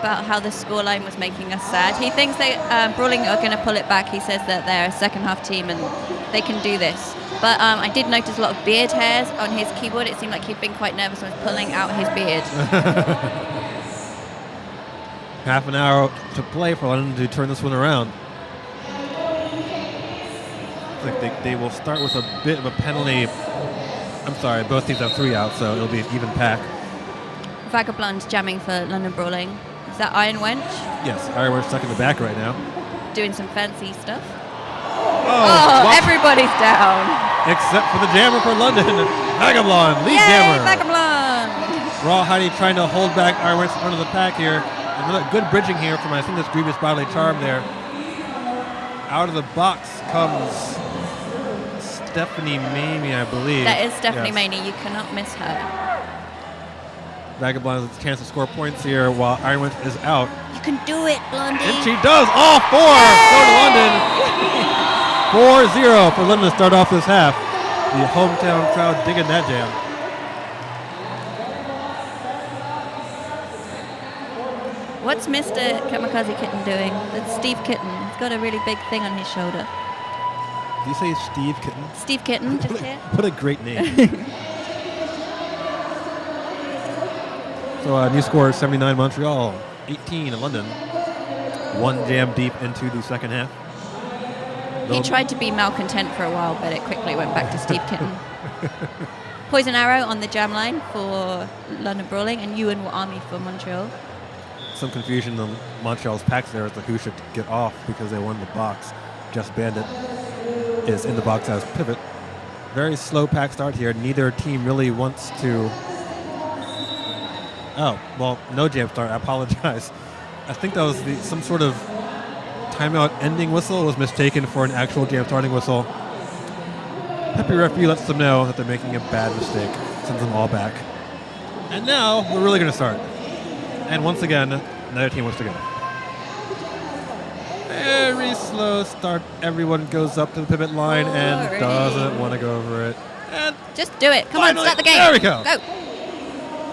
about how the scoreline was making us sad. He thinks that Brawling are going to pull it back. He says that they're a second-half team and they can do this. But I did notice a lot of beard hairs on his keyboard. It seemed like he'd been quite nervous and was pulling out his beard. Half an hour to play for London to turn this one around. Looks like they will start with a bit of a penalty. I'm sorry, both teams have 3 out, so it'll be an even pack. Vagabond jamming for London Brawling. Is that Iron Wench? Yes, Iron Wench stuck in the back right now. Doing some fancy stuff. Oh, everybody's down. Except for the jammer for London. Vagabond, lead Yay, jammer. Vagabond! Raw Heidi trying to hold back Iron Wench in front of the pack here. Another good bridging here from, I think, this Grievous Bodily Charm there. Out of the box comes Stephanie Mamie, I believe. That is Stephanie Mamie. You cannot miss her. Vagabond has a chance to score points here while Iron Wench is out. You can do it, Blondie. And she does. All 4 go to London. 4-0 for London to start off this half. The hometown crowd digging that jam. What's Mr. Kamikaze Kitten doing? That's Steve Kitten. He's got a really big thing on his shoulder. Did you say Steve Kitten? Steve Kitten, just here. What a great name. So new score 79 Montreal, 18 London. 1 jam deep into the second half. He tried to be malcontent for a while, but it quickly went back to Steve Kitten. Poison Arrow on the jam line for London Brawling and Ewan Army for Montreal. Some confusion on Montreal's packs there as to who should get off because they won the box. Just Bandit is in the box as pivot. Very slow pack start here. Neither team really wants to... Oh, well, no jam start. I apologize. I think that was some sort of timeout ending whistle was mistaken for an actual jam starting whistle. Peppy referee lets them know that they're making a bad mistake. Sends them all back. And now we're really going to start. And once again, another team wants to go. Very slow start. Everyone goes up to the pivot line and doesn't want to go over it. And just do it. Come on, start the game. There we go. Go.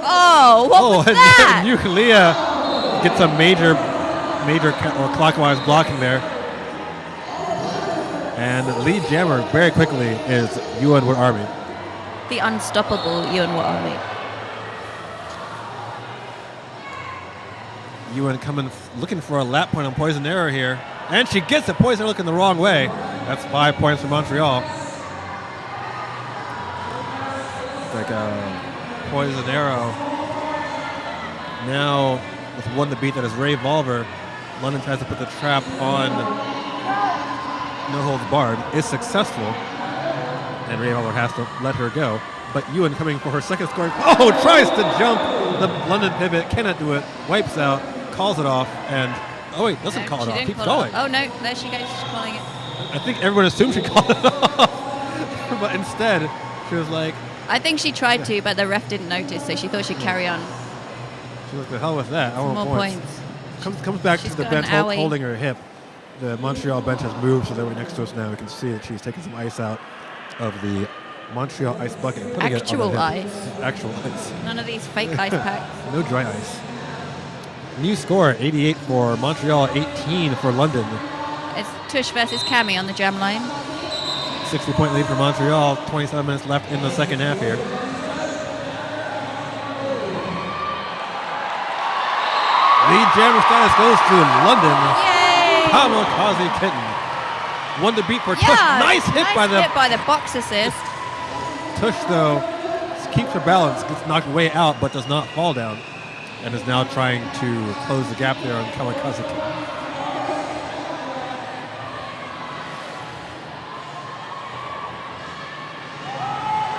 Oh, what was that? And Euclea gets a major or clockwise blocking there. And the lead jammer very quickly is Ewan Army. The unstoppable Ewan Army. Ewan coming, looking for a lap point on Poison Arrow here. And she gets it. Poison Arrow looking the wrong way. That's 5 points for Montreal. It's like Poison Arrow. Now, with 1 to beat, that is Ray Volver. London tries to put the trap on No Holds Barred. Is successful. And Ray Volver has to let her go. But Ewan coming for her second scoring. Oh, tries to jump the London pivot. Cannot do it. Wipes out. Calls it off. And, oh wait, doesn't call it off. Keeps going. Oh no, there she goes. She's calling it. I think everyone assumed she called it off. But instead, she was like... I think she tried to, but the ref didn't notice, so she thought she'd carry on. She was like, the hell with that. I want more points. Comes back to the bench holding her hip. The Montreal bench has moved, so they're right next to us now. We can see that she's taking some ice out of the Montreal ice bucket. Actual ice. Actual ice. None of these fake ice packs. No dry ice. New score, 88 for Montreal, 18 for London. It's Tush versus Cammy on the jam line. 60-point lead for Montreal. 27 minutes left in the second half here. Lead jammer status goes to London. Yay! Kamikaze Kitten. 1 to beat for Tush. Nice hit by the box assist. Tush, though, keeps her balance, gets knocked way out, but does not fall down, and is now trying to close the gap there on Kamikaze Kitten.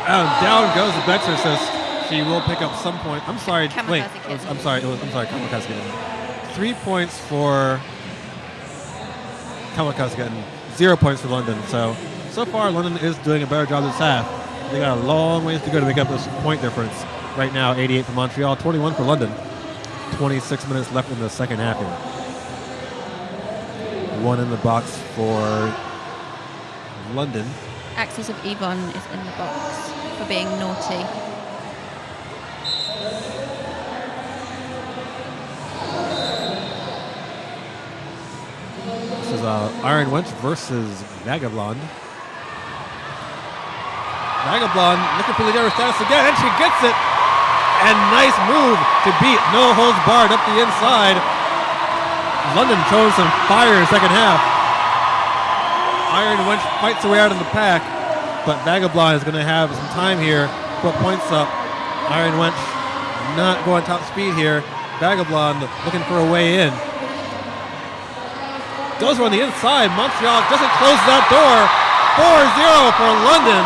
And down goes the bench assist. She will pick up some point. I'm sorry. Wait. I'm sorry. Kamikaze Kitten. 3 points for Kamikaze Kitten. 0 points for London. So far, London is doing a better job this half. They got a long ways to go to make up this point difference. Right now, 88 for Montreal, 21 for London. 26 minutes left in the second half here. 1 in the box for London. Axis of Yvonne is in the box for being naughty. This is Iron Wench versus Vagabond. Vagabond looking for the leader status again, and she gets it. And nice move to beat. No holds barred up the inside. London showing some fire in the second half. Iron Wench fights her way out of the pack, but Vagabond is going to have some time here to put points up. Iron Wench not going top speed here. Vagabond looking for a way in. Goes on the inside. Montreal doesn't close that door. 4-0 for London.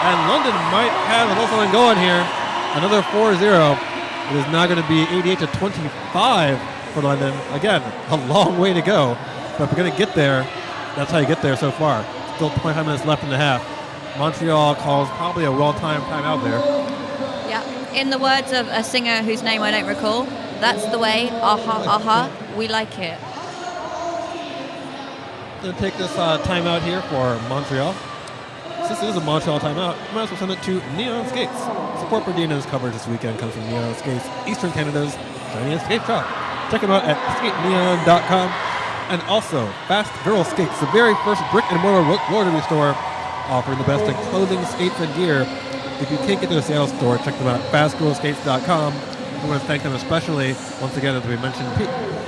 And London might have a little something going here. Another 4-0. It is now going to be 88-25 for London. Again, a long way to go. But if we're going to get there, that's how you get there so far. Still 25 minutes left in the half. Montreal calls probably a well-timed timeout there. Yeah. In the words of a singer whose name I don't recall, that's the way, aha, we like it. Going to take this timeout here for Montreal. Since it is a Montreal timeout, you might as well send it to Neon Skates. Support for DNO's coverage this weekend comes from Neon Skates, Eastern Canada's shiniest skate shop. Check them out at skateneon.com. And also, Fast Girl Skates, the very first brick-and-mortar roller derby store offering the best in clothing, skates, and gear. If you can't get to the Seattle store, check them out at fastgirlskates.com. We want to thank them especially, once again, as we mentioned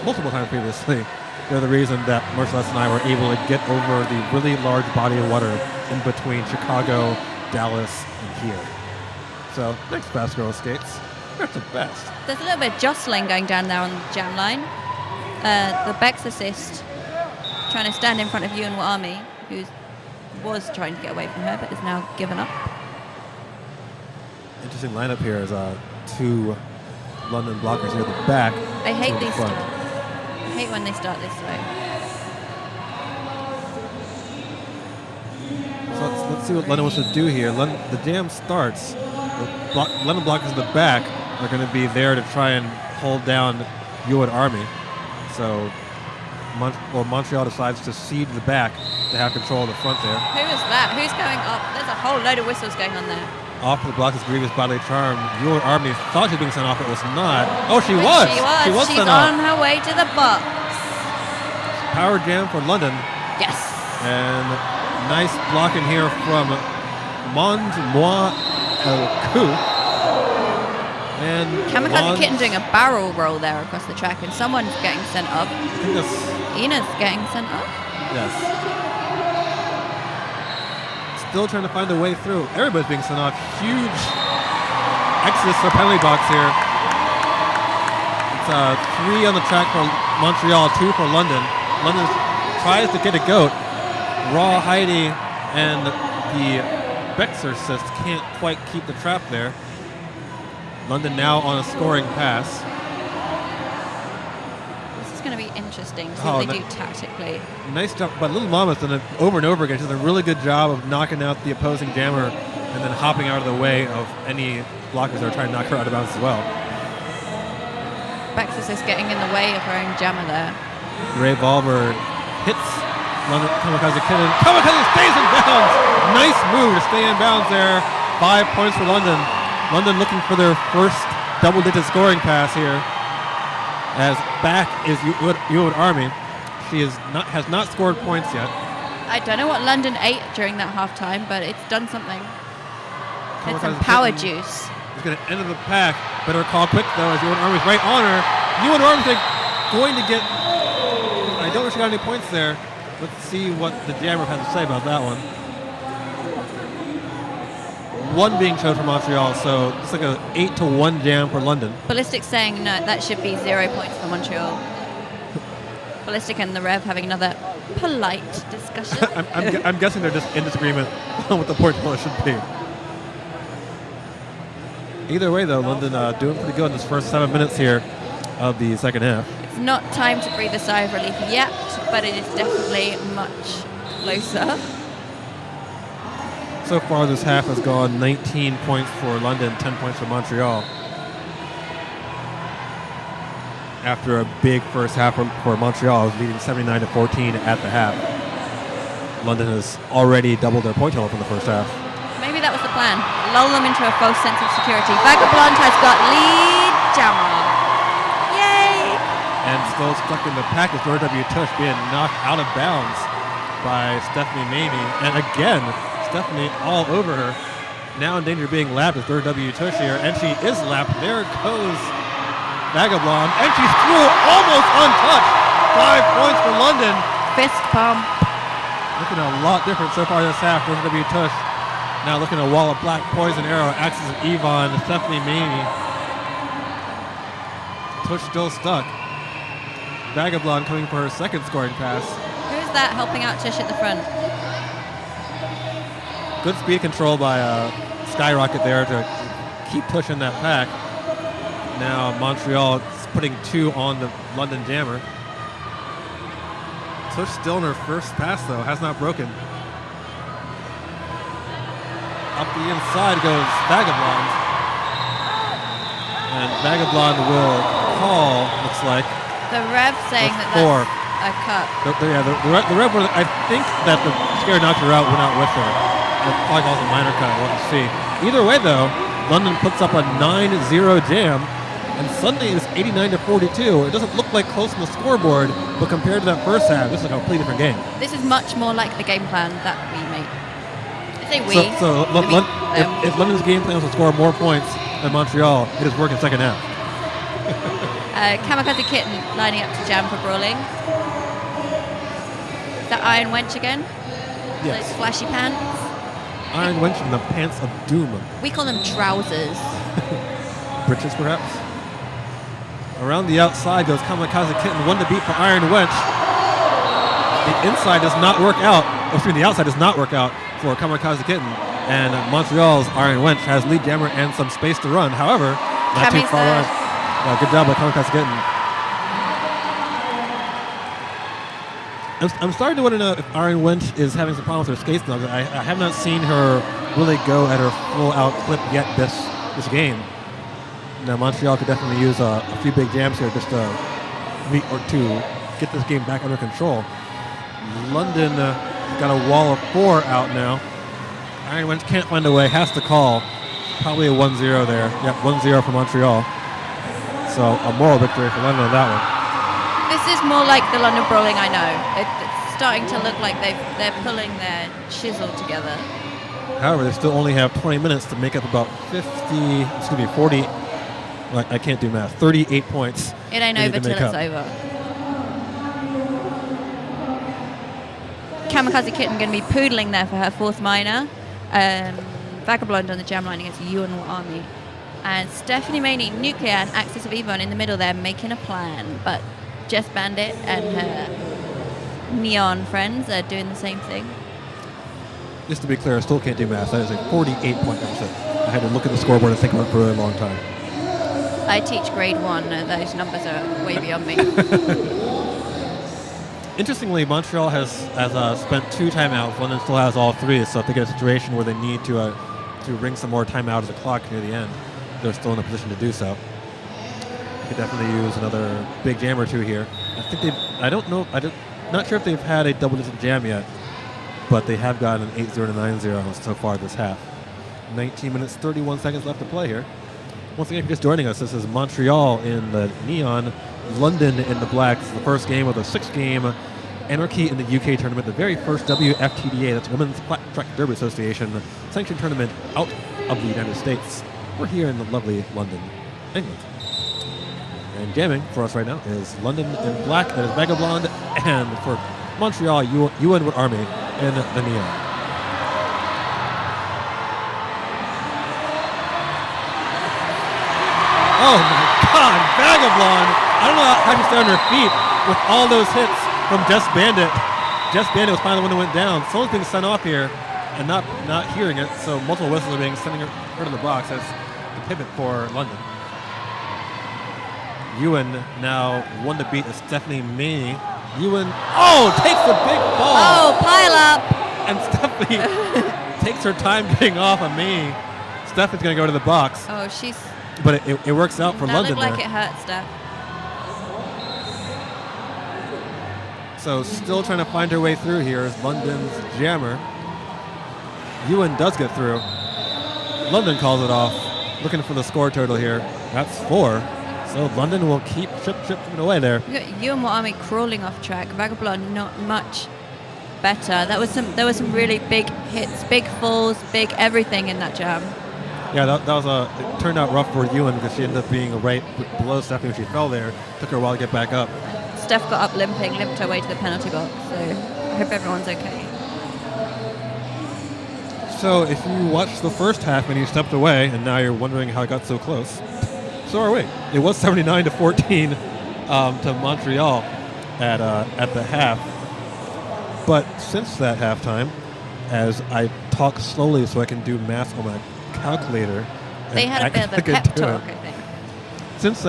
multiple times previously. They're the reason that Merciless and I were able to get over the really large body of water in between Chicago, Dallas, and here. So, thanks, Fast Girl Skates. They're the best. There's a little bit of jostling going down there on the jam line. The Beck's assist trying to stand in front of Ewan Army, who was trying to get away from her, but is now given up. Interesting lineup here is two London blockers here at the back. I hate these. I hate when they start this way. So let's see what London wants to do here. The jam starts. The London blockers in the back are going to be there to try and hold down Ewan Army. So Montreal decides to cede the back to have control of the front there. Who is that? Who's going up? There's a whole load of whistles going on there. Off the block is Grievous Bodily Charm. Ewan Army thought she was being sent off. It was not. Oh, she was. She's on her way to the box. Power jam for London. Yes. And nice blocking here from Montmois El Coup. And Kamikaze Kitten doing a barrel roll there across the track, and someone's getting sent up. I think that's Ina's getting sent up. Yes. Still trying to find a way through. Everybody's being sent off. Huge exodus for penalty box here. It's 3 on the track for Montreal, 2 for London. London tries to get a goat. Raw Heidi and the Bexorcist can't quite keep the trap there. London now on a scoring pass. This is going to be interesting to see what they do tactically. Nice job, but Little Mama's done it over and over again. She's done a really good job of knocking out the opposing jammer and then hopping out of the way of any blockers that are trying to knock her out of bounds as well. Bexus is getting in the way of her own jammer there. Revolver hits London. Kamikaze Kitten. Kamikaze stays in bounds. Nice move to stay in bounds there. 5 points for London. London looking for their first double-digit scoring pass here. As back is Ewan Army. She has not scored points yet. I don't know what London ate during that halftime, but it's done something. It's some power juice. He's going to enter the pack. Better call quick though, as Ewan Army's right on her. Ewan Army's going to get. I don't know if she got any points there. Let's see what the jammer has to say about that one. 1 being showed for Montreal, so it's like an 8-1 jam for London. Ballistic saying no, that should be 0 points for Montreal. Ballistic and the Rev having another polite discussion. I'm guessing they're just in disagreement on what the point total should be. Either way, though, London doing pretty good in this first 7 minutes here of the second half. It's not time to breathe a sigh of relief yet, but it is definitely much closer. So far, this half has gone 19 points for London, 10 points for Montreal. After a big first half for Montreal, leading 79-14 at the half. London has already doubled their point total from the first half. Maybe that was the plan. Lull them into a false sense of security. Vagabond has got lead jammer. Yay! And still stuck in the pack with W. Tush being knocked out of bounds by Stephanie Mamie. And again, Stephanie all over her. Now in danger of being lapped with W. Tush here. And she is lapped. There goes Vagabond. And she's through almost untouched. 5 points for London. Fist pump. Looking a lot different so far this half. W. Tush now looking at a wall of black poison arrow. Axis of Yvonne. Stephanie Mamie. Tush still stuck. Vagabond coming for her second scoring pass. Who's that helping out Tush at the front? Good speed control by Skyrocket there to keep Tush in that pack. Now Montreal is putting 2 on the London Jammer. Tush still in her first pass though, has not broken. Up the inside goes Vagabond. And Vagabond will call, looks like. The rev saying that four. That's a cut. The rev, I think that the scare knocked her out went out with her. It probably calls a minor cut, we'll have to see. Either way though, London puts up a 9-0 jam, and suddenly it's 89-42. It doesn't look like close on the scoreboard, but compared to that first half, this is a completely different game. This is much more like the game plan that we made. I say we. If London's game plan was to score more points than Montreal, it has worked in second half. Kamikaze Kitten lining up to jam for brawling. Is that Iron Wench again? Yes. Those flashy pants. Iron Wench in the pants of doom. We call them trousers. Britches, perhaps. Around the outside goes Kamikaze Kitten. 1 to beat for Iron Wench. The inside does not work out. The outside does not work out for Kamikaze Kitten. And Montreal's Iron Wench has lead jammer and some space to run. However, not too far on. Good job by Kamikaze Kitten. I'm starting to want to know if Iron Wench is having some problems with her skates now. I have not seen her really go at her full-out clip yet this game. Now, Montreal could definitely use a few big jams here just to meet or two, get this game back under control. London got a wall of 4 out now. Iron Wench can't find a way, has to call. Probably a 1-0 there. Yep, 1-0 for Montreal. So a moral victory for London on that one. This is more like the London brawling I know. It's starting to look like they're pulling their chisel together. However, they still only have 20 minutes to make up about 40. I can't do math. 38 points. It ain't over till it's over. Kamikaze Kitten going to be poodling there for her 4th minor. Vagabond on the jam line against Yuan Army. And Stephanie Mamie, Nuclear, and Axis of Yvonne in the middle there making a plan. But Jess Bandit and her Neon friends are doing the same thing. Just to be clear, I still can't do math. That is a 48-point deficit. I had to look at the scoreboard and think about it for a really long time. I teach grade 1. Those numbers are way beyond me. Interestingly, Montreal has spent 2 timeouts. London still has all 3, so if they get a situation where they need to bring some more time out of the clock near the end, they're still in a position to do so. They could definitely use another big jam or 2 here. Not sure if they've had a double-digit jam yet, but they have gotten an 8-0 to 9-0 so far this half. 19 minutes, 31 seconds left to play here. Once again, if you're just joining us, this is Montreal in the neon, London in the black. This is the first game of the 6-game Anarchy in the UK tournament, the very first WFTDA, that's Women's Flat Track Derby Association, sanctioned tournament out of the United States. We're here in the lovely London, England. And jamming for us right now is London in black, that is Vagabond, and for Montreal, UN Army in the neon. Oh my God, Vagabond! I don't know how she stayed on her feet with all those hits from Jess Bandit. Jess Bandit was finally the one that went down. Someone's being sent off here and not hearing it, so multiple whistles are being sending her to the box. That's the pivot for London. Ewan now 1 to beat is Stephanie Mamie. Ewan, takes the big ball. Oh, pile up. And Stephanie takes her time getting off of Mamie. Stephanie's going to go to the box. Oh, she's... But it works out for London. That looked like it hurt Steph. So still trying to find her way through here is London's jammer. Ewan does get through. London calls it off. Looking for the score total here. That's 4. So London will keep chipping away there. You got you and Army crawling off track. Vagabond not much better. There was some really big hits, big falls, big everything in that jam. Yeah, that was it turned out rough for Ewan because she ended up being right below Stephanie when she fell there. Took her a while to get back up. Steph got up limped her way to the penalty box. So I hope everyone's okay. So if you watched the first half and you stepped away and now you're wondering how it got so close, so are we. It was 79-14 to Montreal at the half. But since that halftime, as I talk slowly so I can do math on my calculator, they had a bit of a pep talk, I think. Since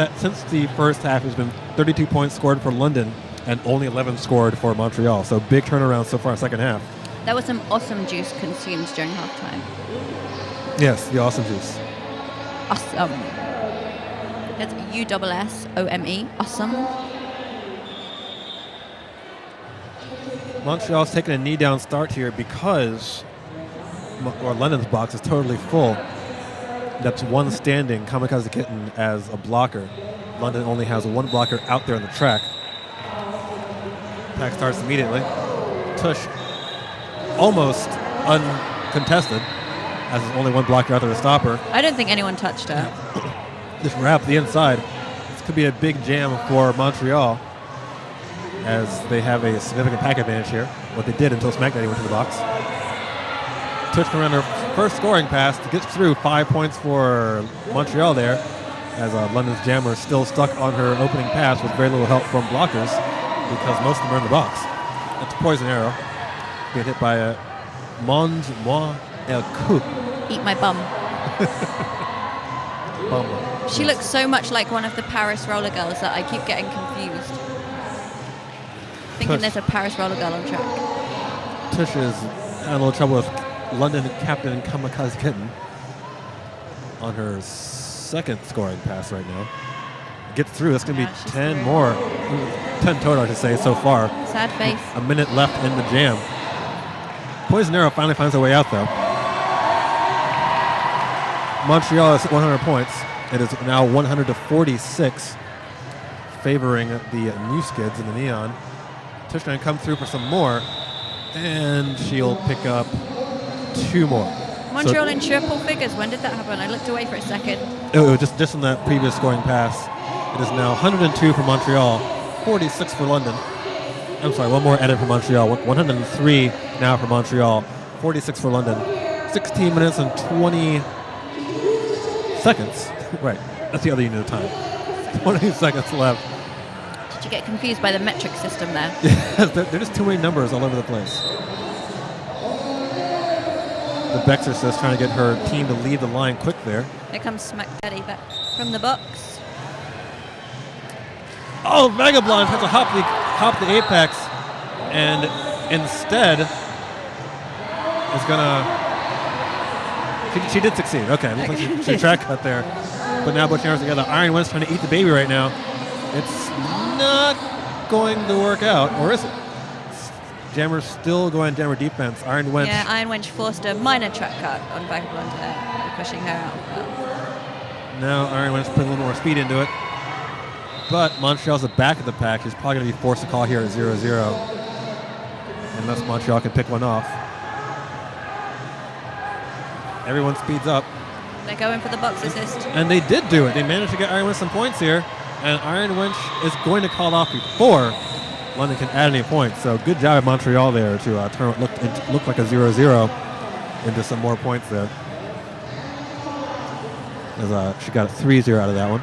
the first half has been 32 points scored for London and only 11 scored for Montreal. So big turnaround so far in the second half. There was some awesome juice consumed during halftime. Yes, the awesome juice. Awesome. That's USSOME. Awesome. Montreal's taking a knee-down start here because London's box is totally full. That's one standing, Kamikaze Kitten, as a blocker. London only has one blocker out there on the track. Attack starts immediately. Tush almost uncontested, as there's only one blocker out there to stop her. I don't think anyone touched her. Just wrap the inside. This could be a big jam for Montreal, as they have a significant pack advantage here. What they did until Smack Daddy went to the box. Tush around her first scoring pass to get through. 5 points for Montreal there, as London's jammer is still stuck on her opening pass with very little help from blockers because most of them are in the box. That's a poison arrow. Get hit by a Mange-moi el coup. Eat my bum. Bum. She looks so much like one of the Paris Rollergirls that I keep getting confused. Thinking Tush. there's a Paris Roller Girl on track. Tush is having a little trouble with London captain Kamikaze Kitten on her second scoring pass right now. Gets through. That's going to be 10 through. more. 10 total, I should say, so far. Sad face. A minute left in the jam. Poison Arrow finally finds her way out, though. Montreal is 100 points. It is now 100-46, favoring the new skids in the neon. Tush going to come through for some more, and she'll pick up 2 more. Montreal in triple figures. When did that happen? I looked away for a second. It was just in that previous scoring pass. It is now 102 for Montreal, 46 for London. I'm sorry, one more edit for Montreal. 103 now for Montreal, 46 for London. 16 minutes and 20 seconds. Right, that's the other unit of time. 20 seconds left. Did you get confused by the metric system there? Yes, there are just too many numbers all over the place. The Bexorcist trying to get her team to lead the line quick there. Here comes Smack Daddy back from the box. Oh, Vagabond has to hop the apex, and instead is gonna. She did succeed. Okay, looks like she track cut there. But now both chambers together. Iron Wind's trying to eat the baby right now. It's not going to work out, or is it? Jammer's still going jammer defense. Iron Wench. Yeah, Iron Wench forced a minor track cut on Vagabond there, pushing her out. Now Iron Wench putting a little more speed into it. But Montreal's the back of the pack. She's probably going to be forced to call here at 0-0. Unless Montreal can pick one off. Everyone speeds up. They're going for the box assist. And they did do it. They managed to get Iron Wench some points here. And Iron Wench is going to call off before London can add any points. So good job at Montreal there to turn what looked like a 0-0 into some more points there. As she got a 3-0 out of that one.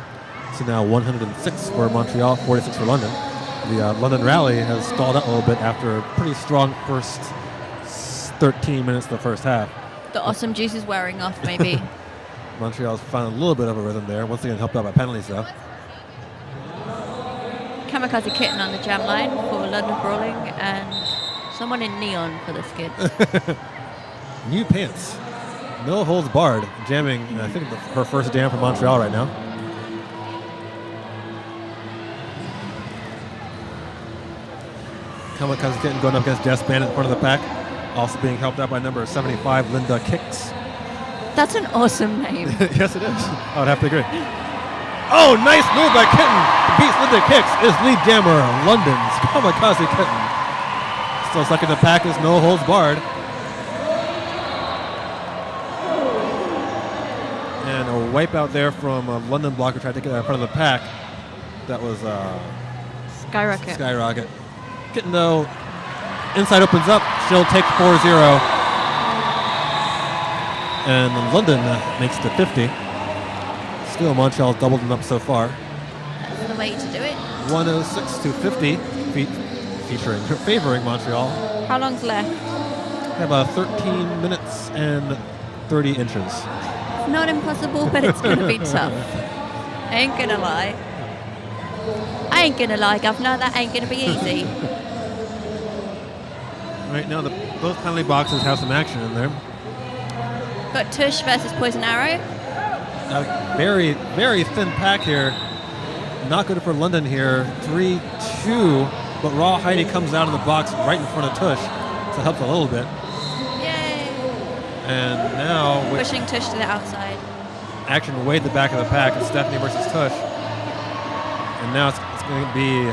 So now 106 for Montreal, 46 for London. The London rally has stalled out a little bit after a pretty strong first 13 minutes of the first half. The awesome juice is wearing off, maybe. Montreal's found a little bit of a rhythm there. Once again, helped out by penalties, though. Kamikaze Kitten on the jam line for London Brawling, and someone in neon for the skids. New pants. No holds barred. Jamming, I think, her first jam for Montreal right now. Kamikaze Kitten going up against Jess Bandit in front of the pack. Also being helped out by number 75, Linda Kicks. That's an awesome name. Yes, it is. I would have to agree. Oh, nice move by Kitten. Beats Linda Kicks is lead jammer London's Kamikaze Kitten. Still stuck in the pack is no holds barred. And a wipe out there from a London blocker tried to get in front of the pack. That was Skyrocket. Kitten though, inside opens up. She'll take 4-0. And London makes it to 50. Still, Montreal doubled them up so far. That's the way to do it. 106 to 50, favoring Montreal. How long's left? We have about 13 minutes and 30 inches. It's not impossible, but it's going to be tough. Ain't gonna lie. I ain't gonna lie, Governor. That ain't gonna be easy. Right now, both penalty boxes have some action in there. Got Tush versus Poison Arrow. A very, very thin pack here. Not good for London here. 3-2, but Raw Heidi comes out of the box right in front of Tush, so it helps a little bit. Yay! And now with Pushing Tush to the outside. action way at the back of the pack, it's Stephanie versus Tush. And now it's going to be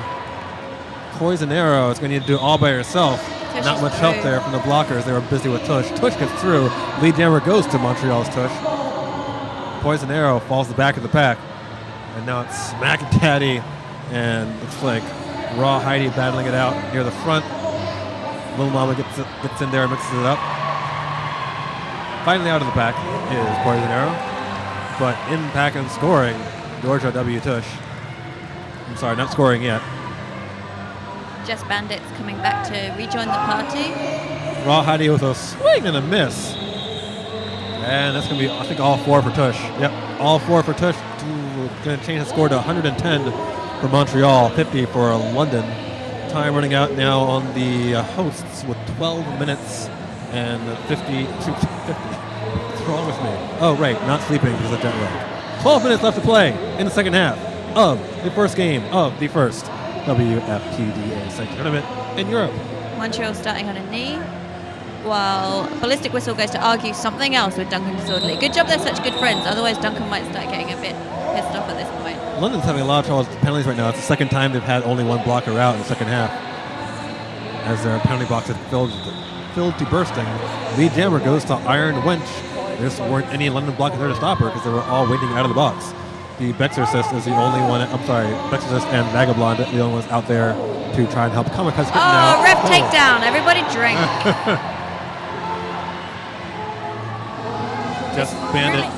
Poison Arrow. It's going to need to do it all by herself. Tush Not is much through. help there from the blockers. They were busy with Tush. Tush gets through. Lead jammer goes to Montreal's Tush. Poison Arrow falls the back of the pack. And now it's Smack Daddy. And looks like Raw Heidi battling it out near the front. Little Mama gets in there and mixes it up. Finally out of the pack is Poison Arrow. But in pack and scoring, Georgia W. Tush. I'm sorry, not scoring yet. Jess Bandits coming back to rejoin the party. Raw Heidi with a swing and a miss. And that's going to be, I think, all 4 for Tush. Yep, all 4 for Tush. Going to change the score to 110 for Montreal, 50 for London. Time running out now on the hosts with 12 minutes and 50. What's wrong with me? Oh, right, not sleeping because of jet lag. 12 minutes left to play in the second half of the first game of the first WFTDA second tournament in Europe. Montreal starting on a knee, while Ballistic Whistle goes to argue something else with Duncan Disorderly. Good job they're such good friends, otherwise Duncan might start getting a bit pissed off at this point. London's having a lot of trouble with penalties right now. It's the second time they've had only one blocker out in the second half, as their penalty box is filled to bursting. Lead jammer goes to Iron Wench. There just weren't any London blockers there to stop her because they were all waiting out of the box. The Bexorcist is the only one, Bexorcist and Vagabond are the only ones out there to try and help Kamikaze get out. Oh, ref takedown. Everybody drink. Just Bandit.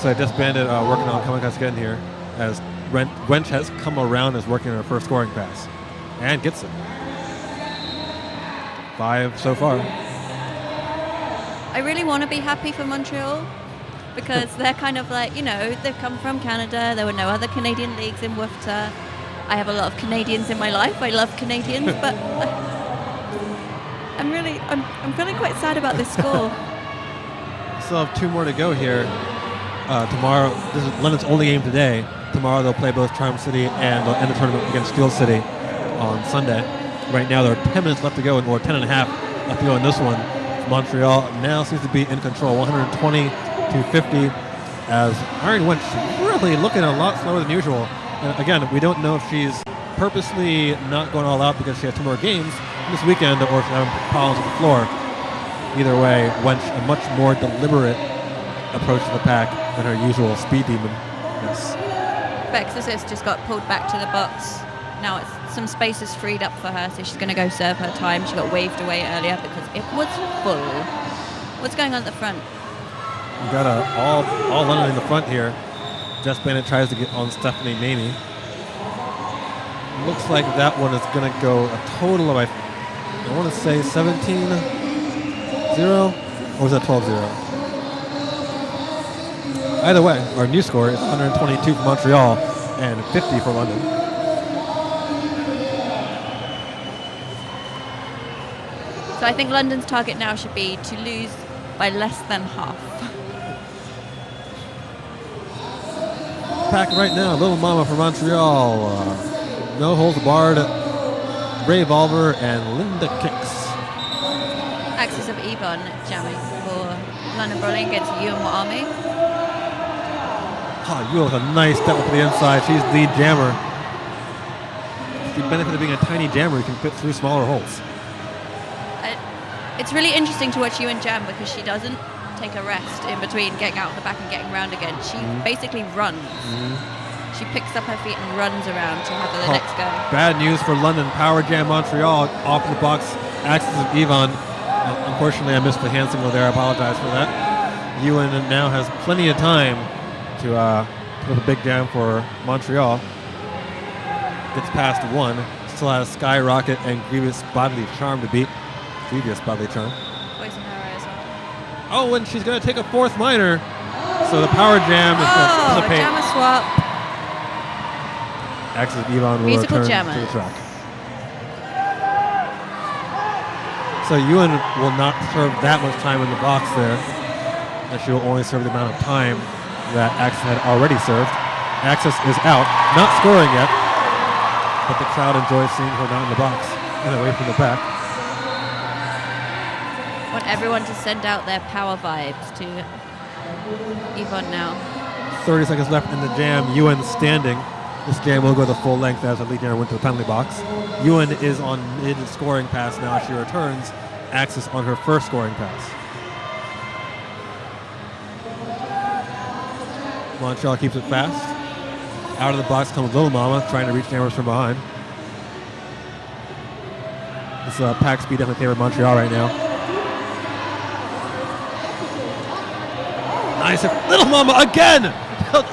So Just Bandit working on Kamikaze getting here as Wench has come around as working on her first scoring pass and gets it. 5 so far. I really want to be happy for Montreal because they're kind of like, they've come from Canada. There were no other Canadian leagues in WFTA. I have a lot of Canadians in my life. I love Canadians, but I'm feeling quite sad about this score. Still have 2 more to go here. Tomorrow, this is London's only game today. Tomorrow they'll play both Charm City and they'll end the tournament against Steel City on Sunday. Right now there are 10 minutes left to go, or 10 and a half left to go in this one. Montreal now seems to be in control, 120 to 50, as Iron Wench really looking a lot slower than usual. And again, we don't know if she's purposely not going all out because she has 2 more games this weekend, or she's having problems with the floor. Either way, Wench a much more deliberate approach to the pack than her usual speed demon. Yes. Bexorcist just got pulled back to the box. Now some space is freed up for her, so she's going to go serve her time. She got waved away earlier because it was full. What's going on at the front? We've got all London in the front here. Jess Bennett tries to get on Stephanie Mamie. Looks like that one is going to go a total of, I want to say 17-0, or was that 12-0? Either way, our new score is 122 for Montreal and 50 for London. So I think London's target now should be to lose by less than half. Pack right now, Little Mama for Montreal. No holds barred, Ray Volver and Linda Kicks. Axis of Ebon jamming for London Brawling against Yuan Army. Oh, Yule with a nice step up to the inside. She's the jammer. The benefit of being a tiny jammer, you can fit through smaller holes. It's really interesting to watch Yuen jam because she doesn't take a rest in between getting out of the back and getting round again. She basically runs. She picks up her feet and runs around to have the next go. Bad news for London. Power jam Montreal off the box. Axis of Yvonne. Unfortunately, I missed the hand signal there. I apologize for that. Yuen now has plenty of time to put a big jam for Montreal. Gets past one. Still has Skyrocket and Grievous Bodily Charm to beat. Grievous Bodily Charm. Poison arrow as well. Oh, and she's going to take a fourth minor. So the power jam is going to participate. Jammer swap. Axis of Yvonne will Musical return jammers. to the track. So Yuen will not serve that much time in the box there. And she will only serve the amount of time that Axis had already served. Axis is out, not scoring yet, but the crowd enjoys seeing her not in the box and away from the back. I want everyone to send out their power vibes to Yvonne now. 30 seconds left in the jam. Yuen standing. This jam will go the full length as the lead jammer went to the penalty box. Yuen is on mid-scoring pass now as she returns. Axis on her first scoring pass. Montreal keeps it fast. Out of the box comes Little Mama, trying to reach jammers from behind. This pack speed definitely favors Montreal right now. Nice. Little Mama again!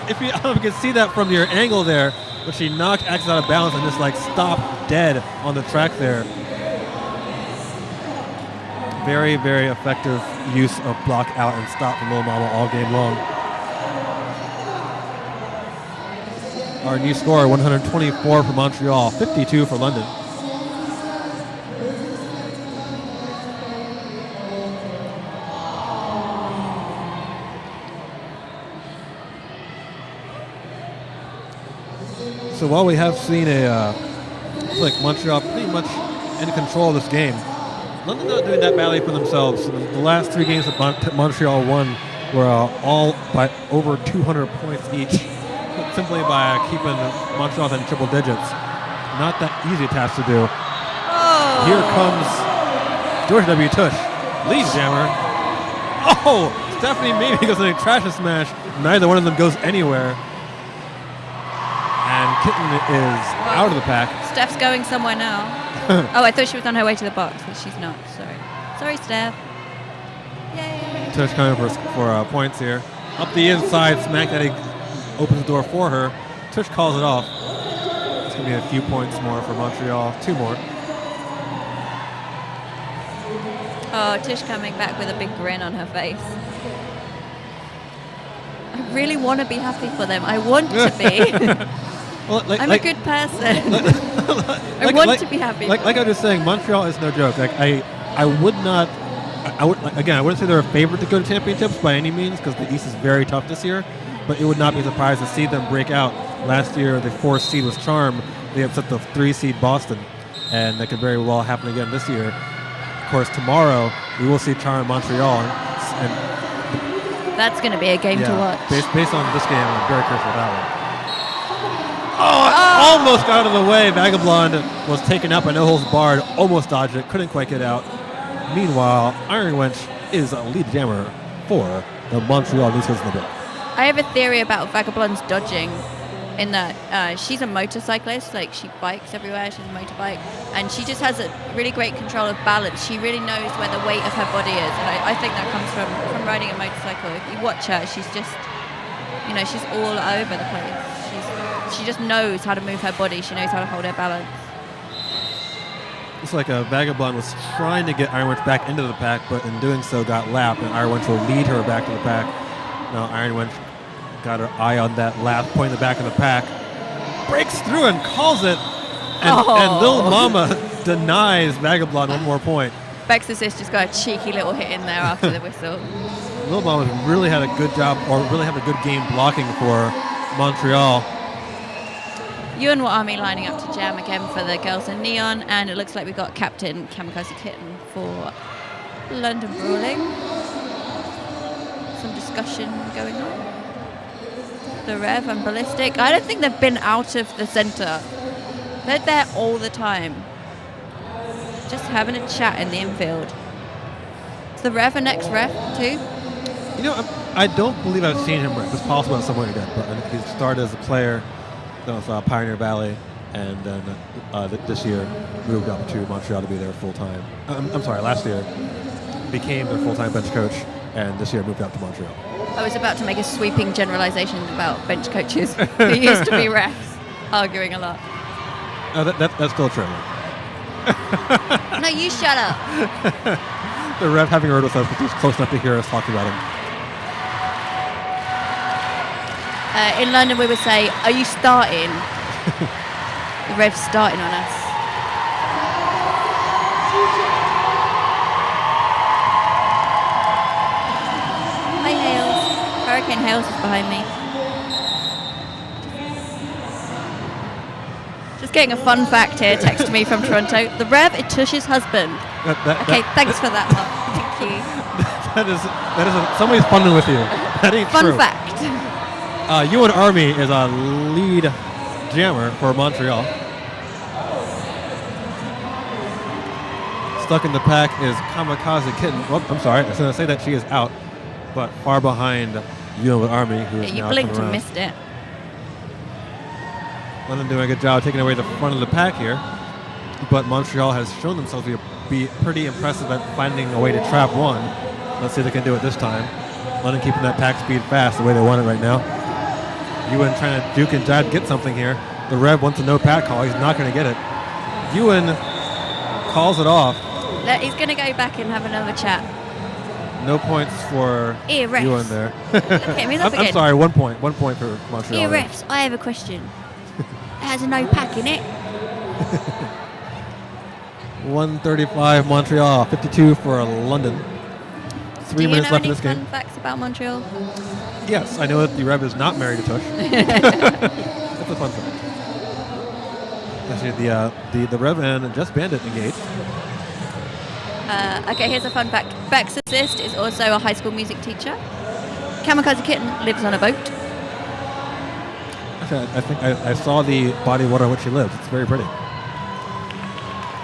If you, I don't know if you can see that from your angle there, but she knocked Axis out of balance and just like stopped dead on the track there. Very, very effective use of block out and stop from Little Mama all game long. Our new score, 124 for Montreal, 52 for London. So while we have seen it's like Montreal pretty much in control of this game, London not doing that badly for themselves. The last three games that Montreal won were all by over 200 points each, simply by keeping Montreal in triple digits. Not that easy a task to do. Oh. Here comes George W. Tush, lead jammer. Oh, Stephanie maybe goes in a trash smash. Neither one of them goes anywhere. And Kitten is out of the pack. Steph's going somewhere now. Oh, I thought she was on her way to the box, but she's not. Sorry. Sorry, Steph. Yay. Tush coming for points here. Up the inside, Smack Daddy opens the door for her. Tush calls it off. It's going to be a few points more for Montreal. Two more. Oh, Tush coming back with a big grin on her face. I really want to be happy for them. I want to be. Well, I'm a good person. I want to be happy. Like I was just saying, Montreal is no joke. Like I would not. I wouldn't say they're a favorite to go to championships by any means because the East is very tough this year. But it would not be surprised to see them break out. Last year, the 4th seed was Charm. They upset the 3 seed Boston, and that could very well happen again this year. Of course, tomorrow we will see Charm Montreal, and that's going to be a game to watch. Based on this game, I'm very curious with that one. Oh, almost got out of the way. Vagabond was taken out by No Holds Barred. Almost dodged it. Couldn't quite get out. Meanwhile, Iron Wench is a lead jammer for the Montreal News in the book. I have a theory about Vagabond's dodging in that she's a motorcyclist. Like, she bikes everywhere. She's a motorbike. And she just has a really great control of balance. She really knows where the weight of her body is. And I think that comes from riding a motorcycle. If you watch her, she's just, she's all over the place. She just knows how to move her body. She knows how to hold her balance. It's like a Vagabond was trying to get Iron Wench back into the pack, but in doing so got lapped, and Iron Wench will lead her back to the pack. Now Iron Wench got her eye on that lap point in the back of the pack. Breaks through and calls it. And Lil Mama denies Vagabond one more point. Bex Assist just got a cheeky little hit in there after the whistle. Lil Mama really had a good job, or really have a good game blocking for Montreal. Yuen Army lining up to jam again for the girls in neon, and it looks like we've got Captain Kamikaze Kitten for London Brawling. Some discussion going on. the Rev and Ballistic. I don't think they've been out of the center. They're there all the time. Just having a chat in the infield. Is the Rev an ex-Rev too? You know, I don't believe I've seen him ref. It's possible at some point he did, but he started as a player with Pioneer Valley, and then this year moved up to Montreal to be there full time. I'm sorry, last year became their full-time bench coach, and this year moved up to Montreal. I was about to make a sweeping generalization about bench coaches who used to be refs, arguing a lot. That's still true. No, you shut up. The ref having a word with us, but he's close enough to hear us talking about him. In London, we would say, "Are you starting?" The rev's starting on us. Hi, Hales. Hurricane Hales is behind me. Just getting a fun fact here, text me from Toronto. The Rev is Tush's husband. Okay, thanks for that, Mark. Thank you. That is somebody's funning with you. That ain't Fun true. fact. UN Army is a lead jammer for Montreal. Stuck in the pack is Kamikaze Kitten. Well, I'm sorry, I was going to say that she is out, but far behind UN Army, who is You now blinked coming and around. missed it. London doing a good job taking away the front of the pack here, but Montreal has shown themselves to be pretty impressive at finding a way to trap one. Let's see if they can do it this time. London keeping that pack speed fast the way they want it right now. Ewan trying to duke and jive to get something here. The Rev wants a no pack call. He's not going to get it. Ewan calls it off. He's going to go back and have another chat. No points for refs. Ewan there. Look at him, he's off I'm again. sorry, 1 point. 1 point for Montreal. Here, refs, I have a question. It has a no pack in it. 135 Montreal, 52 for London. 3 minutes left in this Do you know game. any fun facts about Montreal? Yes, I know that the Rev is not married to Tush. That's a fun fact. Actually, the Rev and Just Bandit engaged. Okay, here's a fun fact. Beck's assist is also a high school music teacher. Kamikaze Kitten lives on a boat. Actually, I think I saw the body of water on which she lives. It's very pretty.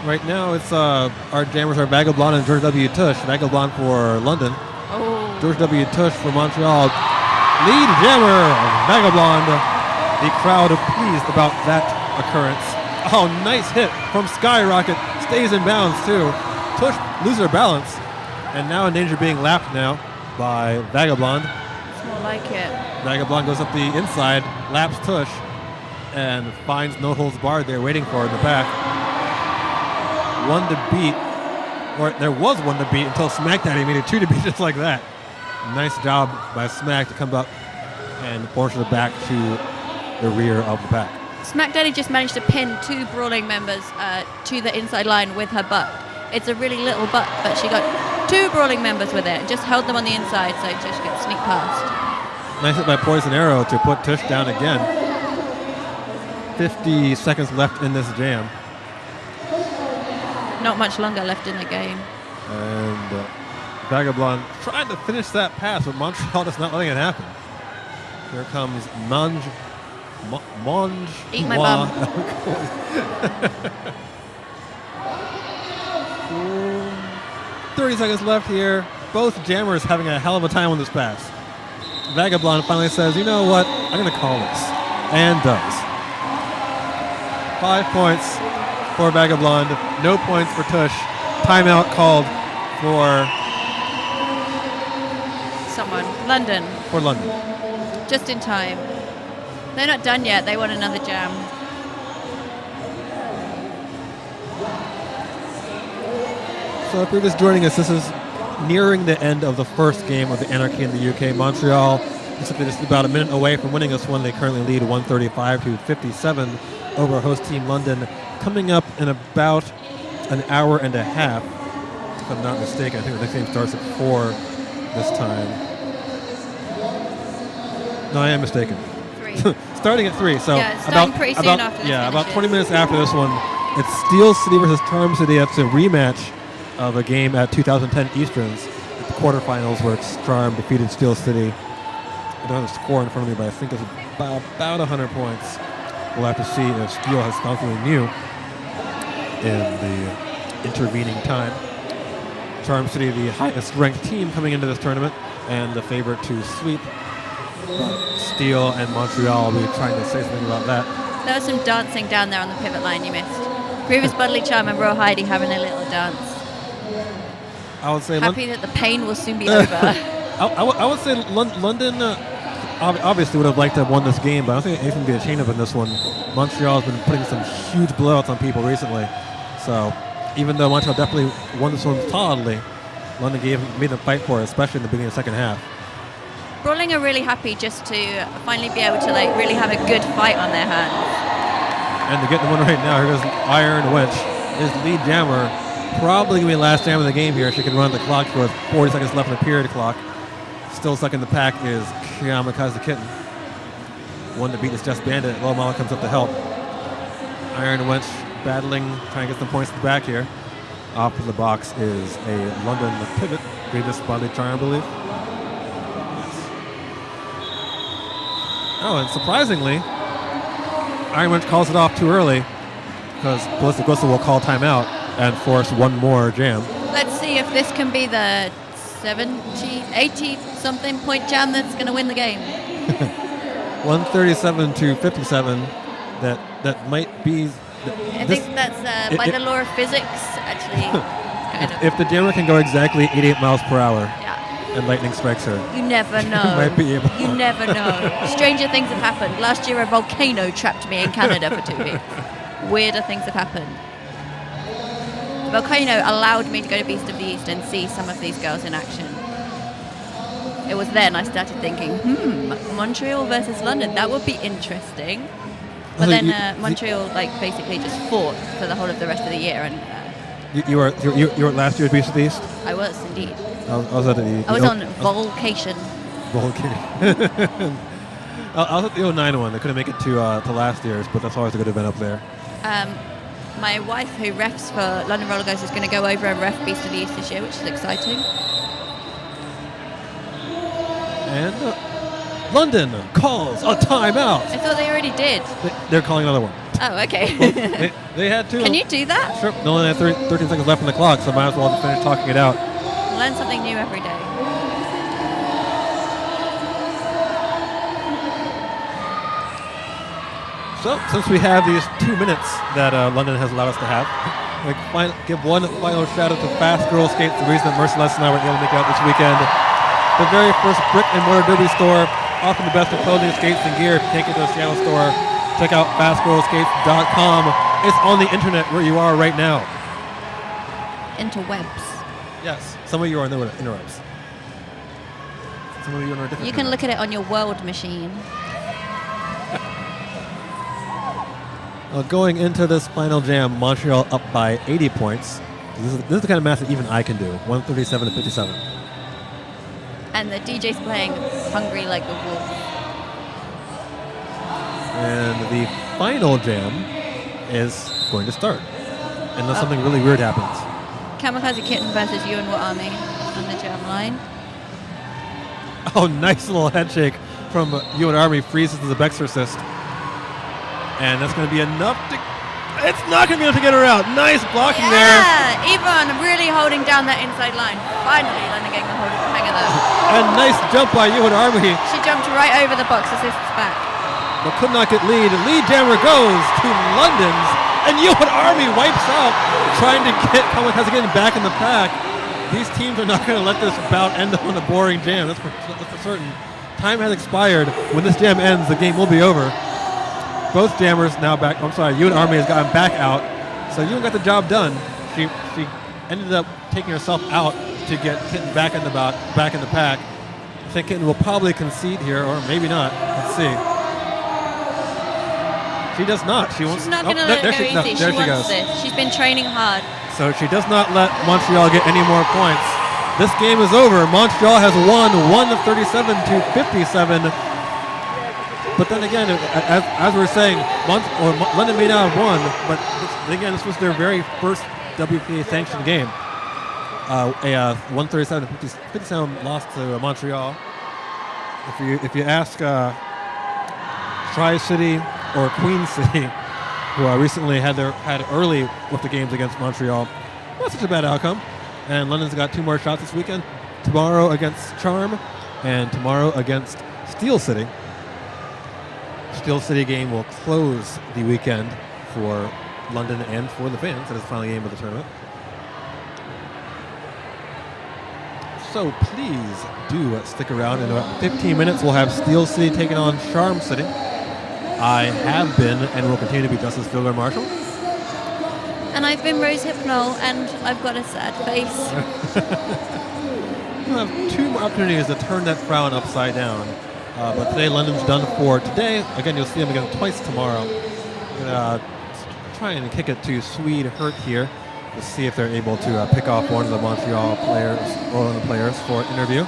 Right now, it's our jammers are Vagabond and George W. Tush. Vagabond for London. Oh. George W. Tush for Montreal. Lead jammer, Vagabond. The crowd pleased about that occurrence. Oh, nice hit from Skyrocket. Stays in bounds, too. Tush loses her balance. And now in danger of being lapped now by Vagabond. It's more like it. Vagabond goes up the inside, laps Tush, and finds no holds barred there waiting for her in the back. One to beat, or there was one to beat until Smack Daddy made it two to beat just like that. Nice job by Smack to come up and force her back to the rear of the pack. Smack Daddy just managed to pin two brawling members to the inside line with her butt. It's a really little butt, but she got two brawling members with it and just held them on the inside so Tush could sneak past. Nice hit by Poison Arrow to put Tush down again. 50 seconds left in this jam. Not much longer left in the game. And Vagabond trying to finish that pass, but Montreal just not letting it happen. Here comes Mange. Eat my bum. 30 seconds left here. Both jammers having a hell of a time on this pass. Vagabond finally says, you know what? I'm going to call this. And does. 5 points for Vagabond. No points for Tush. Timeout called for Someone. London. For London. Just in time. They're not done yet. They want another jam. So if you're just joining us, this is nearing the end of the first game of the Anarchy in the UK. Montreal is just about a minute away from winning this one. They currently lead 135-57 over host team London. Coming up in about an hour and a half, if I'm not mistaken. I think the next game starts at 4 this time. No, I am mistaken. 3. Starting at 3. So yeah, starting pretty soon after this yeah, about finishes. 20 minutes after this one, it's Steel City versus Charm City. That's a rematch of a game at 2010 Easterns at the quarterfinals where Charm defeated Steel City I don't have the score in front of me, but I think it's about 100 points. We'll have to see if Steel has something new in the intervening time. Charm City, the highest ranked team coming into this tournament, and the favorite to sweep. But Steel and Montreal will be trying to say something about that. There was some dancing down there on the pivot line you missed. Previous Budley Charm and Royal Heidi having a little dance. I would say happy that the pain will soon be over. I would say London obviously would have liked to have won this game, but I don't think anything can be a chain up in this one. Montreal has been putting some huge blowouts on people recently. So even though Montreal definitely won this one solidly, London made them fight for it, especially in the beginning of the second half. Brawling are really happy just to finally be able to really have a good fight on their hands. And they're getting one right now. Here goes Iron Wench. His lead jammer, probably going to be the last jam of the game here. She can run the clock for 40 seconds left in the period clock. Still stuck in the pack is Kamikaze Kitten. One to beat is Just Bandit. Low Mama comes up to help. Iron Wench battling, trying to get some points back here. Off of the box is a London pivot. Previous Bonded Charm, I believe. Oh, and surprisingly, Iron Wench calls it off too early because Ballistic Whistle will call timeout and force one more jam. Let's see if this can be the 70, 80 something point jam that's going to win the game. 137 to 57. That might be. I think that's by the law of physics, actually. If the jammer can go exactly 88 miles per hour. Yeah. And lightning strikes her. You never know. Might be able. You never know. Stranger things have happened. Last year, a volcano trapped me in Canada for 2 weeks. Weirder things have happened. The volcano allowed me to go to Beast of the East and see some of these girls in action. It was then I started thinking, Montreal versus London, that would be interesting. But then Montreal basically just fought for the whole of the rest of the year. And you were last year's Beast of the East? I was indeed. I was on Volcation. Volcation. I was at the 09 one. They couldn't make it to last year's, but that's always a good event up there. My wife, who refs for London Rollergirls, is going to go over and ref Beast of the East this year, which is exciting. And London calls a timeout. I thought they already did. They're calling another one. Oh, okay. Well, they had to. Can you do that? Sure. They only had 13 seconds left on the clock, so might as well finish talking it out. Learn something new every day. So, since we have these 2 minutes that London has allowed us to have, give one final shout out to Fast Girl Skates, the reason that Merciless and I were able to make it out this weekend. The very first brick and mortar derby store, offering the best of clothing, skates, and gear. If you can't get to the Seattle store, check out fastgirlskates.com. It's on the internet where you are right now. Interwebs. Yes, some of you are on the interwebs. Some of you are on a different. You can look at it on your world machine. Going into this final jam, Montreal up by 80 points. This is the kind of math that even I can do. 137 to 57. And the DJ's playing Hungry Like a Wolf. And the final jam is going to start. Unless something really weird happens. Kamikaze Kitten versus You and What Army on the jam line. Oh, nice little head shake from You and Army. Freezes the Bexorcist. And that's going to be enough to... It's not going to be enough to get her out. Nice blocking there. Yeah, Yvonne really holding down that inside line. Finally, London getting the hang of that. And nice jump by You and Army. She jumped right over the box assists back. But could not get lead. Lead jammer goes to London's. And You and Army wipes out, trying to get Kamikaze getting back in the pack. These teams are not going to let this bout end on a boring jam. That's for certain. Time has expired. When this jam ends, the game will be over. Both jammers now back. I'm sorry, You and Army has gotten back out. So You got the job done. She ended up taking herself out to get Kitten back in the pack. I think Kitten will probably concede here, or maybe not. Let's see. She does not. She's not going to let it go easy. She wants this. She's been training hard. So she does not let Montreal get any more points. This game is over. Montreal has won 137 to 57. But then again, as we were saying, London may not have won, but again, this was their very first WPA sanctioned game. A 137 to 57 loss to Montreal. if you ask Tri-City or Queen City, who recently had early with the games against Montreal, not such a bad outcome. And London's got 2 more shots this weekend. Tomorrow against Charm, and tomorrow against Steel City. Steel City game will close the weekend for London and for the fans. That is the final game of the tournament. So please do stick around. In about 15 minutes, we'll have Steel City taking on Charm City. I have been and will continue to be Justice Fielder Marshall. And I've been Rose Hypnol, and I've got a sad face. You'll have 2 more opportunities to turn that frown upside down. But today, London's done for today. Again, you'll see them again twice tomorrow. I'm going to try and kick it to Swede Hurt here to see if they're able to pick off one of the Montreal players or one of the players for an interview.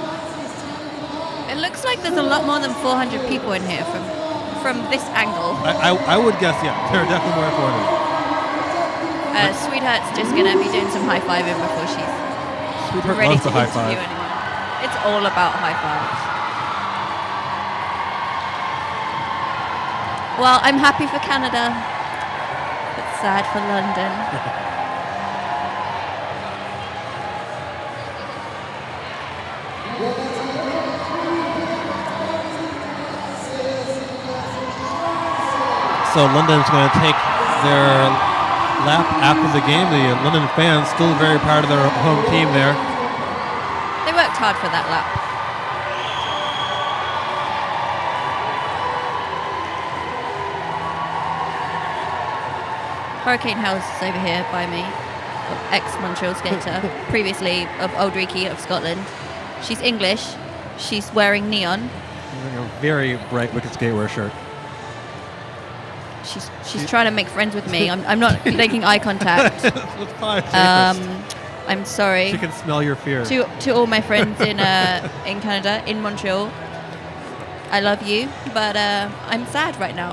It looks like there's a lot more than 400 people in here from this angle. I would guess, yeah, there are definitely more than 400. Sweetheart's just going to be doing some high-fiving before she's Sweetheart ready loves to the high interview five. anyone. It's all about high-fives. Well, I'm happy for Canada, but sad for London. So London's going to take their lap after the game. The London fans still very proud of their home team there. They worked hard for that lap. Hurricane House is over here by me, ex-Montreal skater, previously of Old Reekie of Scotland. She's English. She's wearing neon. Wearing a very bright Wicked Skatewear shirt. She's trying to make friends with me. I'm not making eye contact. I'm sorry. She can smell your fear. To all my friends in Canada, in Montreal, I love you, but I'm sad right now.